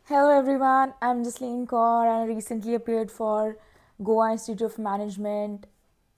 Hello everyone, I'm Jasleen Kaur and I recently appeared for Goa Institute of Management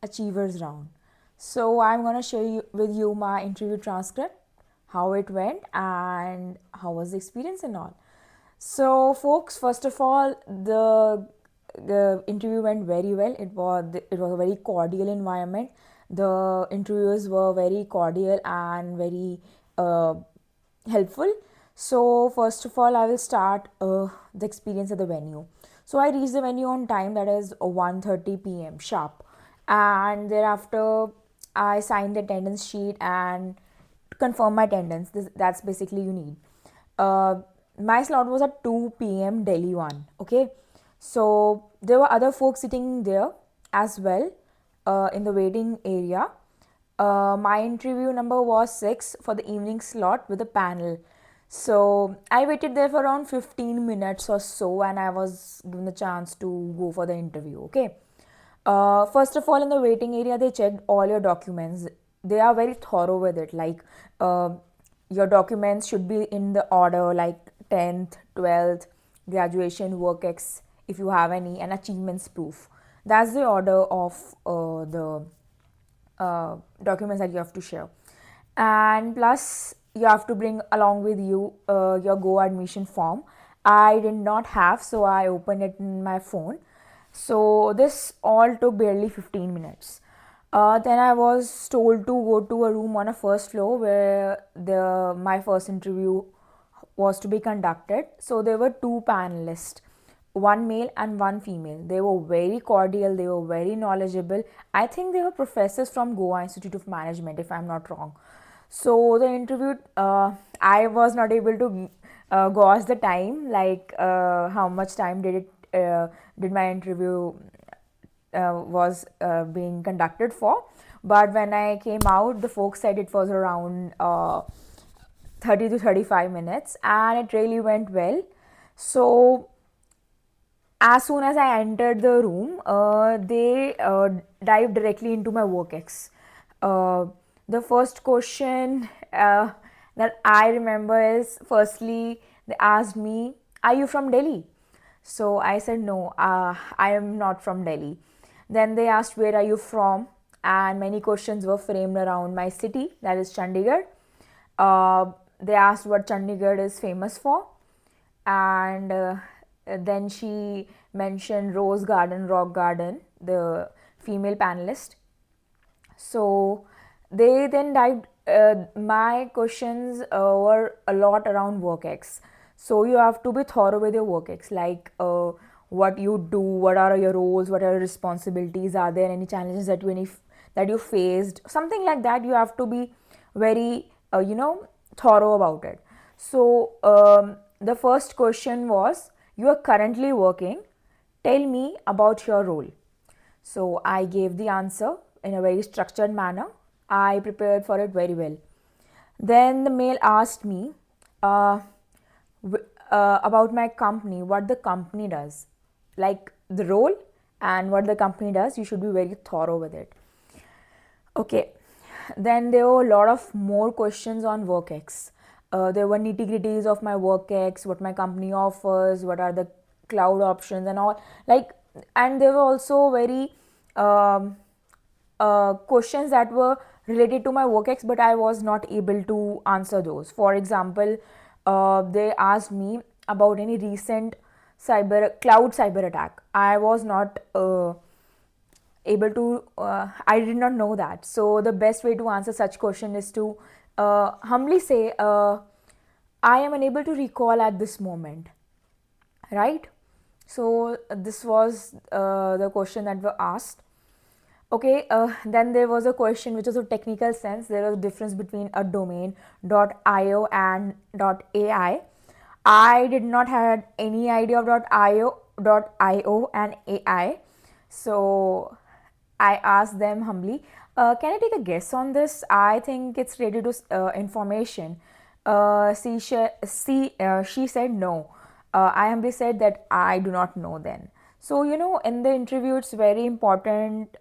Achievers Round. So I'm gonna share with you my interview transcript, how it went and how was the experience and all. So folks, first of all, the interview went very well. It was a very cordial environment. The interviewers were very cordial and very uh, helpful. So first of all, I will start the experience at the venue. So I reached the venue on time, that is 1:30 p.m. sharp, and thereafter I signed the attendance sheet and confirm my attendance. That's basically you need. Uh, my slot was at 2 p.m. Delhi one. Okay, so there were other folks sitting there as well in the waiting area. My interview number was 6 for the evening slot with a panel. So I waited there for around 15 minutes or so and I was given the chance to go for the interview. Okay. First of all, in the waiting area, they checked all your documents. They are very thorough with it. Like, your documents should be in the order like 10th, 12th, graduation, work ex, if you have any, and achievements proof. That's the order of the documents that you have to share. And plus, you have to bring along with you your Go admission form. I did not have, so I opened it in my phone. So this all took barely 15 minutes. Then I was told to go to a room on a first floor where the my first interview was to be conducted. So there were two panelists, one male and one female. They were very cordial, they were very knowledgeable. I think they were professors from Goa Institute of Management, if I'm not wrong. So the interview, I was not able to gauge the time, like how much time did my interview was being conducted for. But when I came out, the folks said it was around 30 to 35 minutes and it really went well. So as soon as I entered the room, they dived directly into my work ex. The first question that I remember is, firstly, they asked me, "Are you from Delhi?" So I said, "No, I am not from Delhi." Then they asked, "Where are you from?" And many questions were framed around my city, that is Chandigarh. They asked what Chandigarh is famous for, and then she mentioned Rose Garden, Rock Garden, the female panelist. So they then dived. My questions were a lot around work ex. So you have to be thorough with your work ex, like what you do, what are your roles, what are your responsibilities, are there any challenges that you faced, something like that. You have to be very thorough about it. So the first question was, you are currently working, tell me about your role. So I gave the answer in a very structured manner. I prepared for it very well. Then the mail asked me about my company, what the company does, like the role and what the company does. You should be very thorough with it. Okay, then there were a lot of more questions on WorkX. There were nitty gritties of my WorkX, what my company offers, what are the cloud options and all. Like, and there were also very questions that were related to my WorkX, but I was not able to answer those. For example, they asked me about any recent cloud cyber attack. I was not able to I did not know that. So the best way to answer such question is to humbly say, I am unable to recall at this moment, right? So this was the question that were asked. Okay, then there was a question which was of technical sense. There was a difference between a domain .io and .ai. I did not have any idea of .io and AI. So I asked them humbly, can I take a guess on this? I think it's related to information. She said no. I humbly said that I do not know then. So, in the interview, it's very important.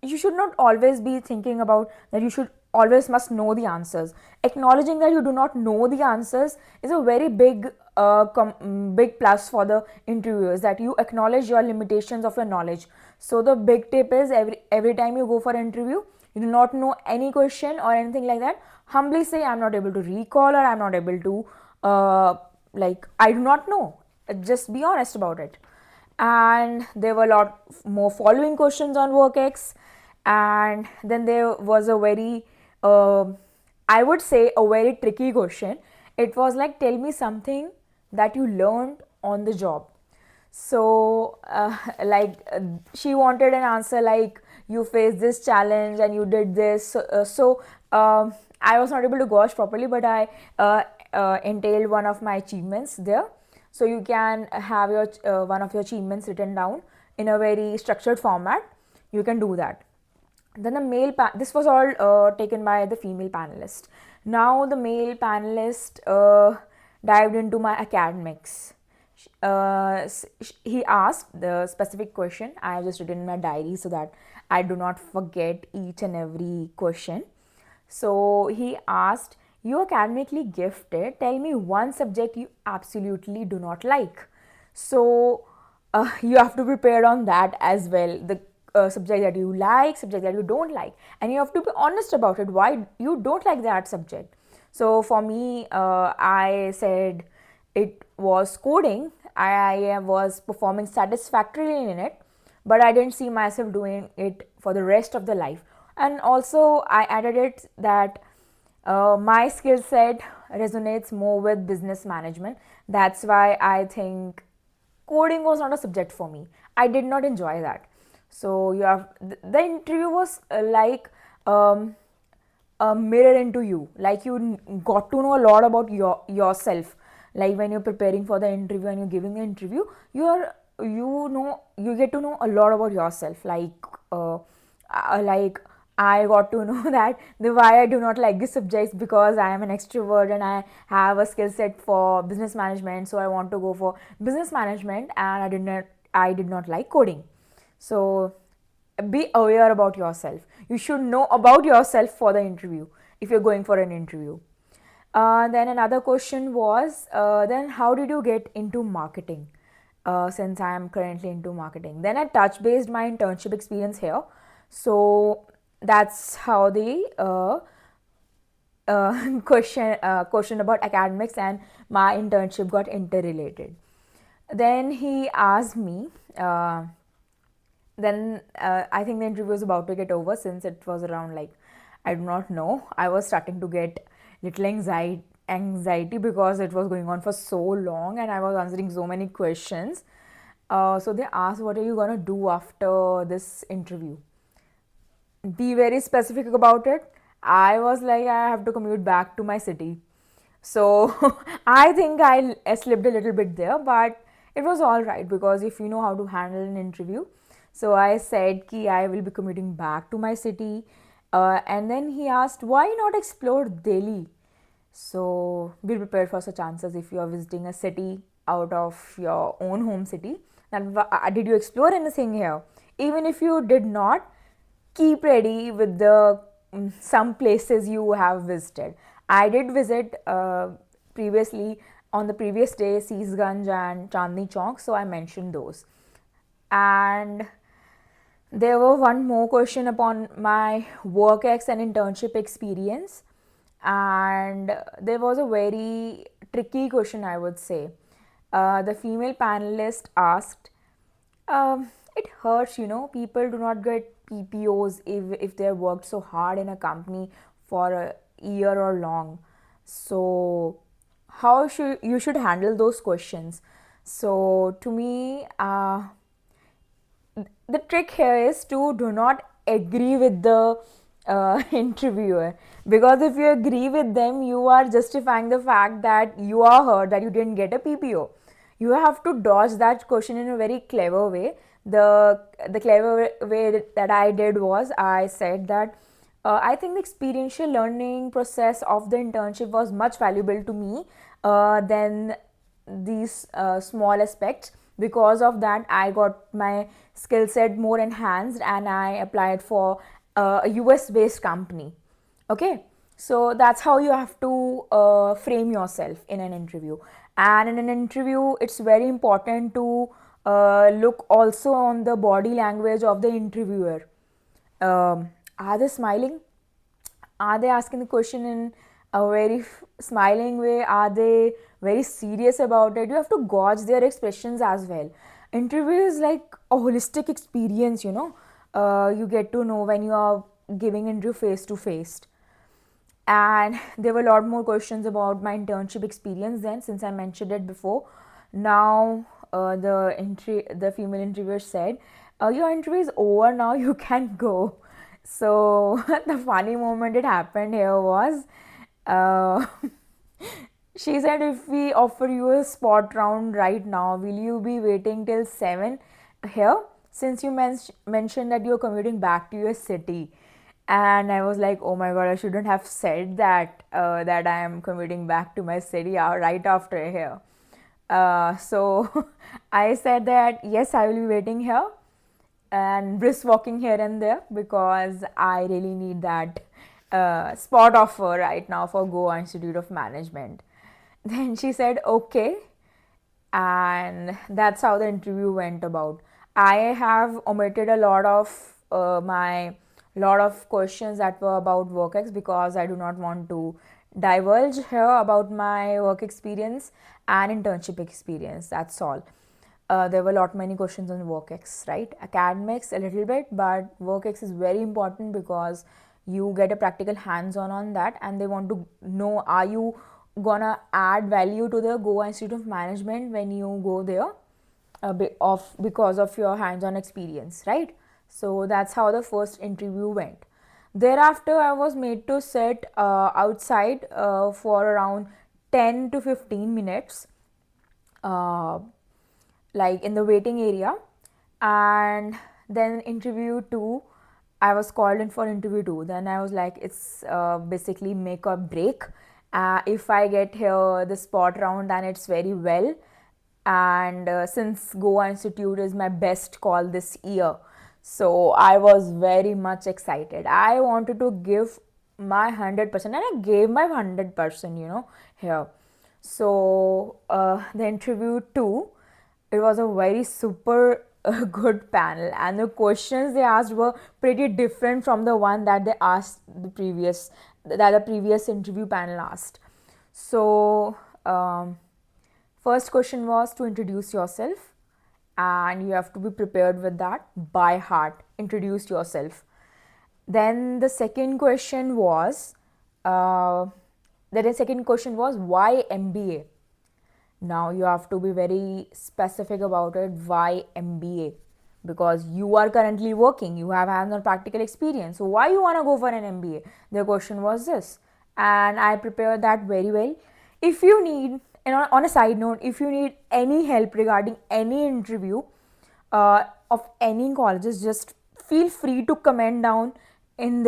You should not always be thinking about that you should always must know the answers. Acknowledging that you do not know the answers is a very big plus for the interviewers, that you acknowledge your limitations of your knowledge. So the big tip is, every time you go for an interview, you do not know any question or anything like that, humbly say, I'm not able to recall, or I'm not able to I do not know. Just be honest about it. And there were a lot more following questions on WorkX. And then there was a very I would say a very tricky question. It was like, tell me something that you learned on the job. So she wanted an answer like, you faced this challenge and you did this. I was not able to gauge properly, but I entailed one of my achievements there. So you can have your one of your achievements written down in a very structured format. You can do that. Then the this was all taken by the female panelist. Now the male panelist dived into my academics. He asked the specific question. I have just written in my diary so that I do not forget each and every question. So he asked, you academically gifted, tell me one subject you absolutely do not like. So you have to prepare on that as well. The subject that you like, subject that you don't like, and you have to be honest about it, why you don't like that subject. So for me, I said it was coding. I was performing satisfactorily in it, but I didn't see myself doing it for the rest of the life. And also I added it that my skill set resonates more with business management. That's why I think coding was not a subject for me. I did not enjoy that. So you have the interview was a mirror into you. Like, you got to know a lot about yourself. Like, when you're preparing for the interview and you're giving the interview, you get to know a lot about yourself. Like I got to know that the why I do not like this subject, because I am an extrovert and I have a skill set for business management, so I want to go for business management, and I did not like coding. So be aware about yourself. You should know about yourself for the interview if you're going for an interview. Then another question was, then how did you get into marketing? Since I am currently into marketing, then I touch based my internship experience here. So that's how the question about academics and my internship got interrelated. Then he asked me. I think the interview was about to get over, since it was around, like, I do not know. I was starting to get little anxiety because it was going on for so long and I was answering so many questions. So they asked, what are you gonna do after this interview? Be very specific about it. I was like, I have to commute back to my city. So I think I slipped a little bit there, but it was all right, because if you know how to handle an interview. So I said ki I will be commuting back to my city. And then he asked, why not explore Delhi? So be prepared for such answers if you are visiting a city out of your own home city. Then did you explore anything here? Even if you did not, keep ready with the some places you have visited. I did visit previously on the previous day Seesganj and Chandni Chowk, so I mentioned those. And there were one more question upon my work ex and internship experience, and there was a very tricky question, I would say. The female panelist asked, it hurts, people do not get PPOs if they have worked so hard in a company for a year or long. So how should you should handle those questions? So to me, the trick here is to do not agree with the interviewer, because if you agree with them, you are justifying the fact that you are hurt that you didn't get a PPO. You have to dodge that question in a very clever way. The clever way that I did was, I said that I think the experiential learning process of the internship was much valuable to me than these small aspects. Because of that, I got my skill set more enhanced and I applied for a US based company. Okay, so that's how you have to frame yourself in an interview. And in an interview, it's very important to look also on the body language of the interviewer. Are they smiling? Are they asking the question in a very smiling way? Are they very serious about it? You have to gauge their expressions as well. Interview is like a holistic experience, you know. You get to know when you are giving interview face to face. And there were a lot more questions about my internship experience then, since I mentioned it before. Now the female interviewer said, your interview is over now, you can go. So the funny moment it happened here was, uh, she said, if we offer you a spot round right now, will you be waiting till 7 here, since you mentioned that you're commuting back to your city? And I was like, oh my god, I shouldn't have said that, that I am commuting back to my city right after here. So I said that yes, I will be waiting here and brisk walking here and there, because I really need that spot offer right now for Goa Institute of Management. Then she said, okay, and that's how the interview went about. I have omitted a lot of my lot of questions that were about work because I do not want to divulge here about my work experience and internship experience. That's all. There were a lot many questions on work right? Academics a little bit, but work is very important because you get a practical hands-on on that, and they want to know, are you gonna add value to the Goa Institute of Management when you go there, because of your hands-on experience, right? So that's how the first interview went. Thereafter, I was made to sit outside for around 10 to 15 minutes, uh, like in the waiting area. And then interview 2, I was called in for interview 2. Then I was like, it's basically make or break. If I get here the spot round, then it's very well. And since Goa Institute is my best call this year, so I was very much excited. I wanted to give my 100%, and I gave my 100%, here. So the interview 2, it was a very super good panel, and the questions they asked were pretty different from the one that they asked the previous interview panel asked. So first question was to introduce yourself, and you have to be prepared with that by heart. Introduce yourself. Then the second question was, why MBA? Now you have to be very specific about it. Why MBA? Because you are currently working, you have hands-on practical experience. So why you want to go for an MBA? The question was this, and I prepared that very well. If you need, and on a side note, if you need any help regarding any interview of any colleges, just feel free to comment down in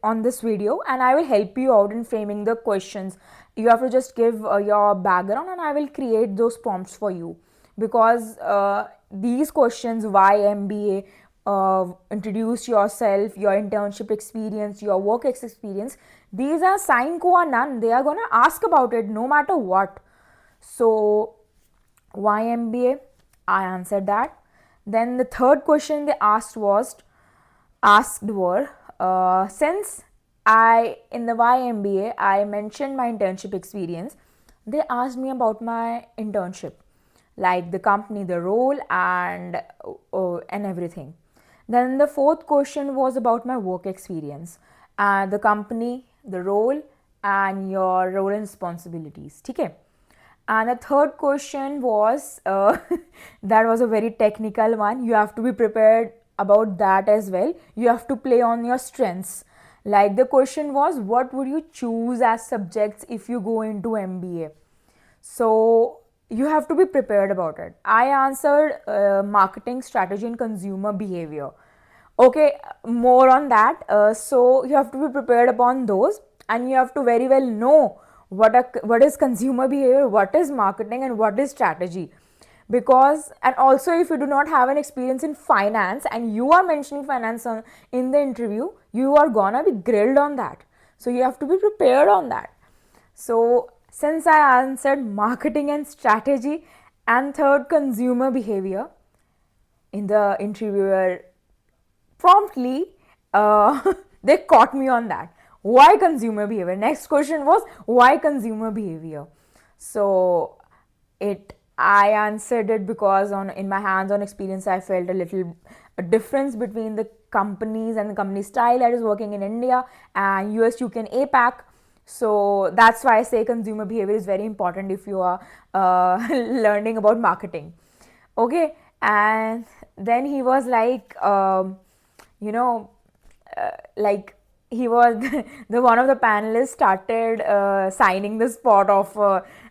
on this video, and I will help you out in framing the questions. You have to just give your background, and I will create those prompts for you, because these questions, why MBA, introduce yourself, your internship experience, your work experience, these are sine qua non. They are gonna ask about it no matter what. So why MBA? I answered that. Then the third question they asked were, since I, in the why MBA, I mentioned my internship experience, they asked me about my internship, like the company, the role, and everything. Then the fourth question was about my work experience, the company, the role, and your role and responsibilities. Okay. And the third question was, that was a very technical one. You have to be prepared about that as well. You have to play on your strengths. Like the question was, what would you choose as subjects if you go into MBA? So you have to be prepared about it. I answered marketing strategy and consumer behavior. Okay, more on that. So you have to be prepared upon those, and you have to very well know what is consumer behavior, what is marketing, and what is strategy. Because, and also, if you do not have an experience in finance and you are mentioning finance in the interview, you are gonna be grilled on that. So you have to be prepared on that. So since I answered marketing and strategy and third consumer behavior, in the interviewer promptly they caught me on that. Why consumer behavior? Next question was why consumer behavior. So it I answered it because on in my hands-on experience I felt a difference between the companies and the company style that is working in India and US, UK and APAC. So that's why I say consumer behavior is very important if you are learning about marketing. Okay, and then he was like, you know, like he was the one of the panelists started signing the spot of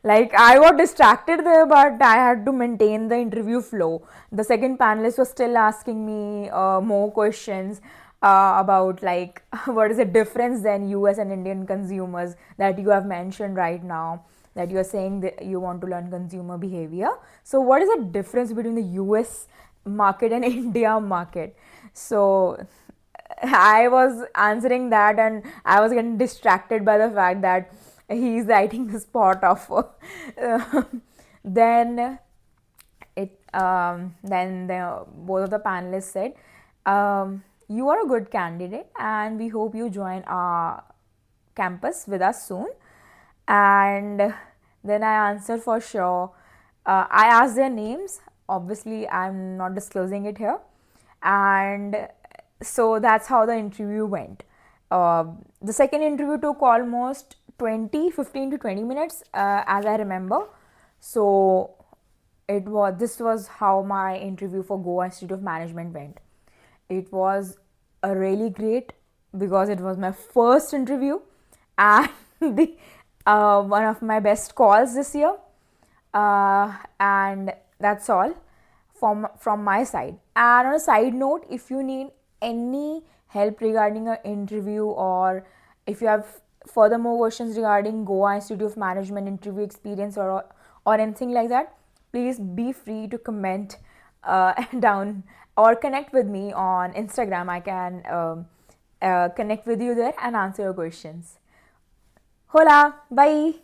like I got distracted there, but I had to maintain the interview flow. The second panelist was still asking me more questions about like what is the difference then US and Indian consumers that you have mentioned right now, that you are saying that you want to learn consumer behavior. So what is the difference between the US market and India market? So I was answering that and I was getting distracted by the fact that he's writing the spot of then both of the panelists said, you are a good candidate and we hope you join our campus with us soon. And then I answered for sure. I asked their names. Obviously I'm not disclosing it here. And so that's how the interview went. The second interview took almost 15 to 20 minutes, as I remember. So this was how my interview for Goa Institute of Management went. It was a really great because it was my first interview and the one of my best calls this year. And that's all from my side. And on a side note, if you need any help regarding an interview or if you have furthermore questions regarding Goa Institute of Management interview experience or anything like that, please be free to comment down or connect with me on Instagram. I can connect with you there and answer your questions. Hola, bye.